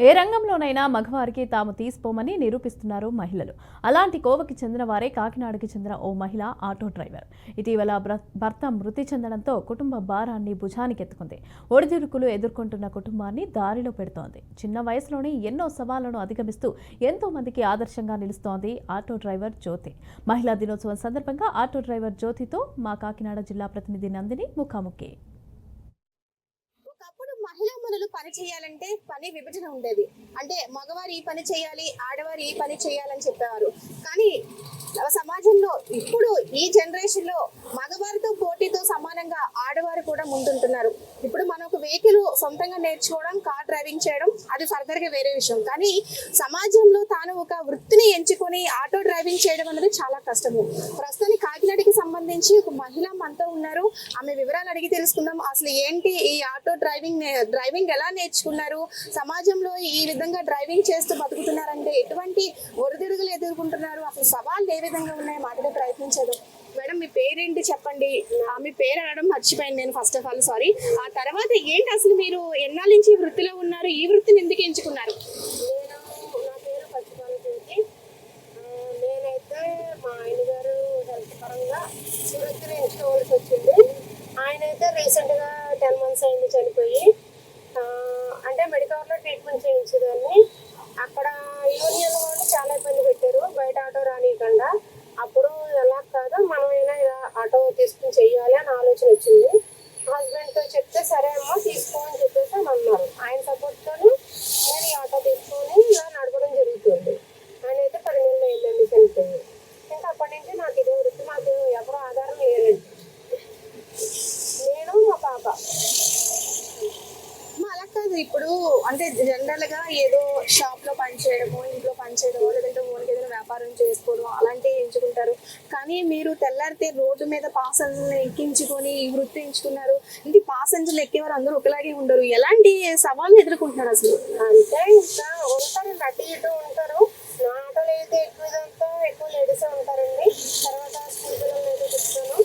ఏ రంగంలోనైనా మగవారికి తాము తీసిపోమని నిరూపిస్తున్నారు మహిళలు. అలాంటి కోవకి చెందిన వారే కాకినాడకి చెందిన ఓ మహిళ ఆటో డ్రైవర్. ఇటీవల భర్త మృతి చెందడంతో కుటుంబ భారాన్ని భుజానికెత్తుకుంది. ఒడిదుడుకులు ఎదుర్కొంటున్న కుటుంబాన్ని దారిలో పెడుతోంది. చిన్న వయసులోనే ఎన్నో సవాళ్లను అధిగమిస్తూ ఎంతో మందికి ఆదర్శంగా నిలుస్తోంది ఆటో డ్రైవర్ జ్యోతి. మహిళా దినోత్సవం సందర్భంగా ఆటో డ్రైవర్ జ్యోతితో మా కాకినాడ జిల్లా ప్రతినిధి నందిని ముఖాముఖి. మహిళా మనులు పని చేయాలంటే పని విభజన ఉండేది. అంటే మగవారు ఈ పని చేయాలి, ఆడవారు ఈ పని చేయాలని చెప్పేవారు. కానీ సమాజంలో ఇప్పుడు ఈ జనరేషన్ లో మగవారితో పోటీతో సమానంగా ఆడవారు కూడా ముందుంటున్నారు. ఇప్పుడు మనం ఒక వెహికల్ సొంతంగా నేర్చుకోవడం, కార్ డ్రైవింగ్ చేయడం అది ఫర్దర్ గా వేరే విషయం. కానీ సమాజంలో తాను ఒక వృత్తిని ఎంచుకొని ఆటో డ్రైవింగ్ చేయడం అనేది చాలా కష్టము. ప్రస్తుతానికి కాకినాడకి సంబంధించి ఒక మహిళ మనతో ఉన్నారు. ఆమె వివరాలు అడిగి తెలుసుకుందాం. అసలు ఏంటి ఈ ఆటో డ్రైవింగ్ ఎలా నేర్చుకున్నారు, సమాజంలో ఈ విధంగా డ్రైవింగ్ చేస్తూ బతుకుతున్నారంటే ఎటువంటి ఒడిదుడుకులు ఎదుర్కొంటున్నారు, అసలు సవాళ్ళు ఏ విధంగా ఉన్నాయో మాట్లాడే ప్రయత్నించేద్దాం. మేడం, మీ పేరేంటి చెప్పండి. మీ పేరు అనడం మర్చిపోయింది నేను, ఫస్ట్ ఆఫ్ ఆల్ సారీ. ఆ తర్వాత ఏంటి అసలు మీరు ఎన్నాళ్ళ నుంచి ఈ వృత్తిలో ఉన్నారు, ఈ వృత్తిని ఎందుకు ఎంచుకున్నారు? నా పేరు పచ్చిపాల జ్యోతి. నేనైతే మా ఆయన గారు హెల్త్ పరంగా వృత్తిని ఎంచుకోవాల్సి వచ్చింది. ఆయన అయితే రీసెంట్గా 10 months అయింది చనిపోయి. అంటే మెడికవర్లో ట్రీట్మెంట్ చేయించేదాన్ని. అక్కడ యూనియన్ వాళ్ళు చాలా ఇబ్బంది పెట్టారు, బయట ఆటో రానియకుండా. అప్పుడు ఎలా కాదు, మనమైనా ఇలా ఆటో తీసుకుని చెయ్యాలి అని ఆలోచన వచ్చింది. హస్బెండ్తో చెప్తే సరే అమ్మా తీసుకో అని చెప్పేసి అని అన్నారు. ఆయన సపోర్ట్తో నేను ఈ ఆటో తీసుకొని ఇలా నడపడం జరుగుతుంది. ఆయన అయితే 10 నెలలు అయిందండి చనిపోయి. ఇంకా అప్పటి నుంచి నాకు ఇదే వృత్తి, మాకు ఎవరు ఆధారం లేదు. నేను మా పాప. అలా కాదు, ఇప్పుడు అంటే జనరల్ గా ఏదో షాప్ లో పనిచేయడము, ఇంట్లో పనిచేయడమో, లేదంటే ఓన్కి ఏదైనా వ్యాపారం చేసుకోవడం అలాంటివి ఎంచుకుంటారు. కానీ మీరు తెల్లారితే రోడ్డు మీద పాసెంజర్లు ఎక్కించుకొని ఈ వృత్తి ఎంచుకున్నారు. ఇంటి పాసెంజర్లు ఎక్కేవారు అందరూ ఒకలాగే ఉండరు. ఎలాంటి సవాళ్ళు ఎదుర్కొంటున్నారు అసలు? అంటే ఇంకా ఉంటారు, అటు ఇటు ఉంటారు. నా ఆటోలో అయితే ఎక్కువ లేడీస్ ఉంటారండి. తర్వాత స్కూల్ పిల్లలు అయితే చెప్తాను.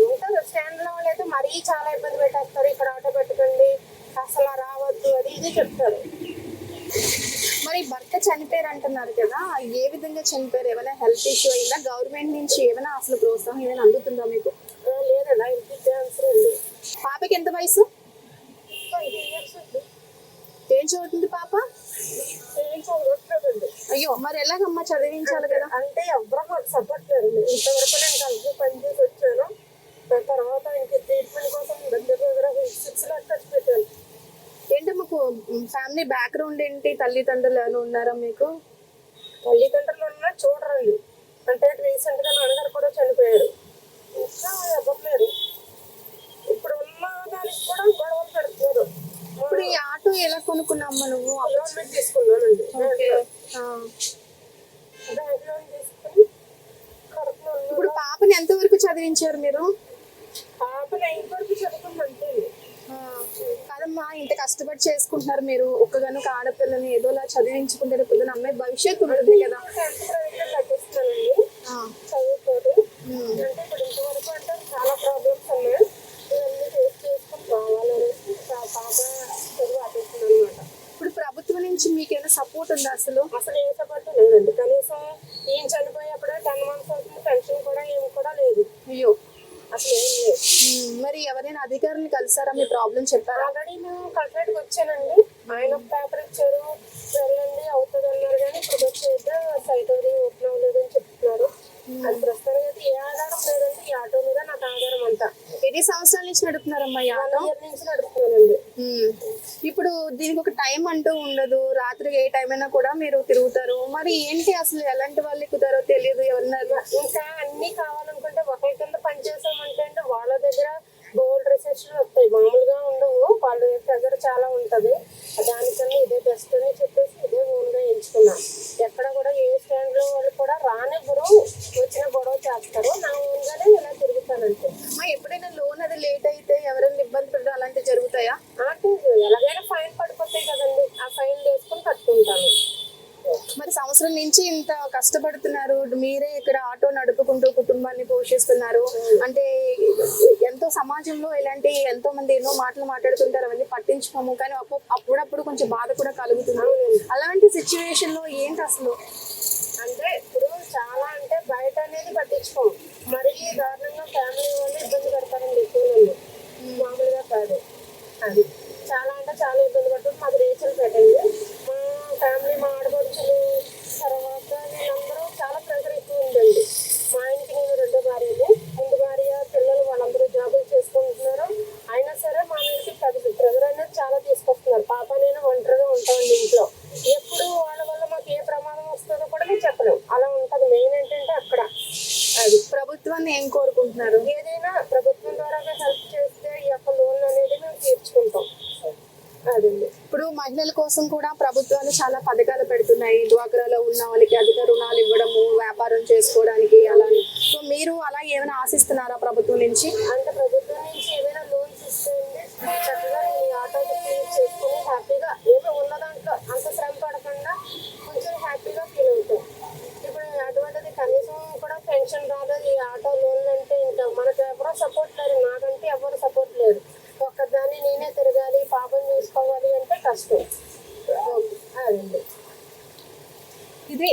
ఉంటారు స్టాండ్ లో వాళ్ళు అయితే మరీ చాలా ఇబ్బంది పెట్టేస్తారు. ఇక్కడ ఆటో పెట్టుకోండి, అసలు రావద్దు, అది ఇది చెప్తారు. మరి భర్త చనిపోయారు అంటున్నారు కదా, ఏ విధంగా చనిపోయారు? ఏమైనా హెల్త్ ఇష్యూ అయిందా? గవర్నమెంట్ నుంచి ఏమైనా అసలు ప్రోత్సాహం ఏమైనా అందుతుందా మీకు? లేదన్నా, ఇంటికి ఆన్సర్ ఉంది. పాపకి ఎంత వయసు? 20 years ఉంది. ఏం చదువుతుంది పాప? ఏం చదవట్లేదండి. అయ్యో, మరి ఎలాగమ్మా చదివించాలి కదా? అంటే ఎవరో మాకు సపోర్ట్ లేదండి. ఇంతవరకు నేను కలిసి పనిచేసి వచ్చాను. తర్వాత ఇంక ట్రీట్మెంట్ కోసం దగ్గర 6 lakhs ఖర్చు పెట్టాను. ఏంటమ్మా ఫ్యామిలీ బ్యాక్గ్రౌండ్ ఏంటి? తల్లిదండ్రులు ఏమైనా ఉన్నారా మీకు? తల్లిదండ్రులు ఉన్నా చూడరండి. అంటే రీసెంట్గా నాన్నగారు కూడా చనిపోయారు. ఇంకా ఇవ్వట్లేదు. ఇప్పుడు ఉన్న దానికి కూడా గొడవలు పెడుతున్నారు. ఇప్పుడు ఈ ఆటో ఎలా కొనుక్కున్నామ్మా నువ్వు? లోన్ తీసుకున్నానండి. బ్యాంక్ లోన్ తీసుకుని కడుతున్నాను. ఇప్పుడు పాపని ఎంత వరకు చదివించారు మీరు? పాపని 8 వరకు చదువుకుందంటే. కాదమ్మా, ఇంత కష్టపడి చేసుకుంటున్నారు మీరు. ఒక్కగానొక ఆడపిల్లని ఏదోలా చదివించుకుంటే పొద్దున అమ్మాయి భవిష్యత్తు ఉంటుంది కదా. తగ్గిస్తున్నానండి చదువుకోదు. అంటే ఇప్పుడు ఇంతవరకు అంటే చాలా ప్రాబ్లమ్స్ ఉన్నాయి. ఇవన్నీ ఫేస్ చేసుకుని రావాలనేసి పాప చదువు ఆపేస్తుంది అనమాట. ఇప్పుడు ప్రభుత్వం నుంచి మీకేమైనా సపోర్ట్ ఉందా అసలు? అసలు ఏ సపోర్ట్ లేదండి. కనీసం ఈయన చనిపోయేప్పుడే 10 months అవుతుంది, పెన్షన్ కూడా ఏమి కూడా లేదు. అయ్యో, అసలు ఏం లేదు. మరి ఎవరైనా అధికారులు కలిసారా? మీ ప్రాబ్లం చెప్పారా? ఆల్రెడీ నేను కలెక్టరేట్కి వచ్చానండి. ఆయన ఒక పేపర్ ఇచ్చారు, వెళ్ళండి అవుతుంది అన్నారు. కానీ ఇప్పుడు వచ్చేది సైట్ అది ఓపెన్ అవ్వలేదు అని చెప్తున్నారు. అది ప్రస్తుతానికి అయితే ఏ ఆధారం లేదంటే ఈ ఆటో మీద నాకు ఆధారం అంతా. ఎన్ని సంవత్సరాల నుంచి నడుపుతున్నారమ్మా ఈ ఆటో? 1 year నుంచి నడుపుతున్నానండి. ఇప్పుడు దీనికి ఒక టైం అంటూ ఉండదు, రాత్రి ఏ టైం అయినా కూడా మీరు తిరుగుతారు. మరి ఏంటి అసలు ఎలాంటి వాళ్ళు ఎక్కుతారో తెలియదు. ఎవరన్నా ఇంకా అన్ని కావాలనుకుంటే ఒకరి కింద పనిచేసామంటే అంటే వాళ్ళ దగ్గర గోల్డ్ రిసెప్షన్ వస్తాయి, మామూలుగా ఉండవు. వాళ్ళ దగ్గర చాలా ఉంటది. దానికన్నా ఇదే బెస్ట్ అని చెప్పేసి ఇదే ఓన్గా ఎంచుకున్నా. ఎక్కడ కూడా ఏ స్టాండ్ లో వాళ్ళు కూడా రానివ్వరు, వచ్చిన గొడవ చేస్తారు. నా ఓన్గానే ఇలా తిరుగుతానంటే. ఎప్పుడైనా లోన్ అది లేట్ అయితే ఎవరైనా ఇబ్బంది పెట్టడం అలాంటివి జరుగుతాయా? ఎలాగైనా ఫైన్ పడిపోతాయి కదండి, ఆ ఫైన్ వేసుకుని కట్టుకుంటాను. మరి సంవత్సరం సంవత్సరం నుంచి ఇంత కష్టపడుతున్నారు, మీరే ఇక్కడ ఆటో నడుపుకుంటూ కుటుంబాన్ని పోషిస్తున్నారు. అంటే ఎంతో సమాజంలో ఇలాంటి ఎంతో మంది ఎన్నో మాటలు మాట్లాడుతుంటారు, అవన్నీ పట్టించుకోము, కానీ అప్పుడప్పుడు కొంచెం బాధ కూడా కలుగుతుంది. అలాంటి సిచ్యువేషన్ లో ఏంటి అసలు? అంటే ఇప్పుడు చాలా అంటే బయట అనేది పట్టించుకోము, మరీ దారుణంగా ఫ్యామిలీ వాళ్ళు ఇబ్బంది పెడతారండి ఎక్కువ నన్ను, మామూలుగా కాదు. అది చాలా అంటే చాలా ఇబ్బంది పడుతుంది. మాది రేచల్ పెట్టండి, మా ఫ్యామిలీ, మా ఆడపడుచులు, తర్వాత వీళ్ళందరూ చాలా ప్రెజర్ ఎక్కువ ఉందండి. మా ఆయనకి నేను రెండో భార్యని, ముందు భార్య, పిల్లలు వాళ్ళందరూ జాబులు చేసుకుంటున్నారు. అయినా సరే మా మీదకి ప్రెజర్ అనేది చాలా తీసుకొస్తున్నారు. పాప నేను ఒంటరిగా ఉంటామండి ఇంట్లో. ఎప్పుడు వాళ్ళ వల్ల మాకు ఏ ప్రమాదం వస్తుందో కూడా మేము చెప్పలేము, అలా ఉంటుంది. మెయిన్ ఏంటంటే అక్కడ అది ప్రభుత్వాన్ని ఏం కోరుకుంటున్నారు? ఏదైనా ప్రభుత్వం ద్వారా హెల్ప్ చేస్తే ఈ యొక్క లోన్ అనేది మేము తీర్చుకుంటాం. అదండి. ఇప్పుడు మహిళల కోసం కూడా ప్రభుత్వాలు చాలా పథకాలు పెడుతున్నాయి. డ్వాక్రాలో ఉన్న వాళ్ళకి అధిక రుణాలు ఇవ్వడము, వ్యాపారం చేసుకోవడానికి అలా. సో మీరు అలా ఏమైనా ఆశిస్తున్నారా ప్రభుత్వం నుంచి? అంటే ప్రభుత్వం నుంచి ఏమైనా లోన్స్ ఇస్తే చక్కగా ఈ ఆటో చేసుకుని హ్యాపీగా ఏమో ఉన్న దాంట్లో అంత శ్రమ పడకుండా కొంచెం హ్యాపీగా ఫీల్ అవుతాం. ఇప్పుడు అటువంటిది కనీసం కూడా పెన్షన్ రాదు. ఈ ఆటో లోన్ అంటే ఇంకా మనకు ఎవరో సపోర్ట్ లేరు, నాకంటే ఎవరు సపోర్ట్ లేరు. ఒక్కదాన్ని నేనే తిరగాలి, పాపం చూసుకోవాలి అంటే కష్టం. అదండి. ఇది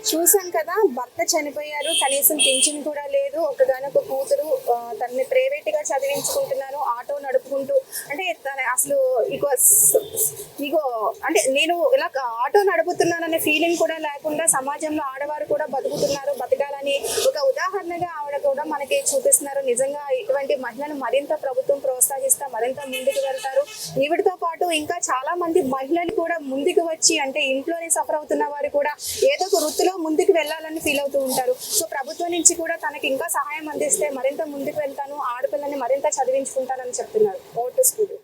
చూసాం కదా, భర్త చనిపోయారు, కనీసం పింఛన్ కూడా లేదు, ఒకగానొక కూతురు, తనని ప్రైవేట్ గా చదివించుకుంటున్నారు ఆటో నడుపుకుంటూ. అంటే తన అసలు ఇగో అంటే నేను ఇలా ఆటో నడుపుతున్నాననే ఫీలింగ్ కూడా లేకుండా సమాజంలో ఆడవారు కూడా బతుకుతున్నారు, బతకాలని ఒక ఉదాహరణగా ఆవిడ కూడా మనకి చూపిస్తున్నారు. నిజంగా ఇటువంటి మహిళలు మరింత ప్రభుత్వం ప్రోత్సహిస్తా మరింత ముందుకు వెళ్తారు. ఈవిడితో పాటు ఇంకా చాలా మంది మహిళలు కూడా ముందుకు వచ్చి, అంటే ఇంట్లోనే సఫర్ అవుతున్న వారు కూడా ఏదో ఒక వృత్తిలో ముందుకు వెళ్ళాలని ఫీల్ అవుతూ ఉంటారు. సో ప్రభుత్వం నుంచి కూడా తనకి ఇంకా సహాయం అందిస్తే మరింత ముందుకు వెళ్తాను, ఆడపిల్లని మరింత చదివించుకుంటానని చెప్తున్నారు. Vote school.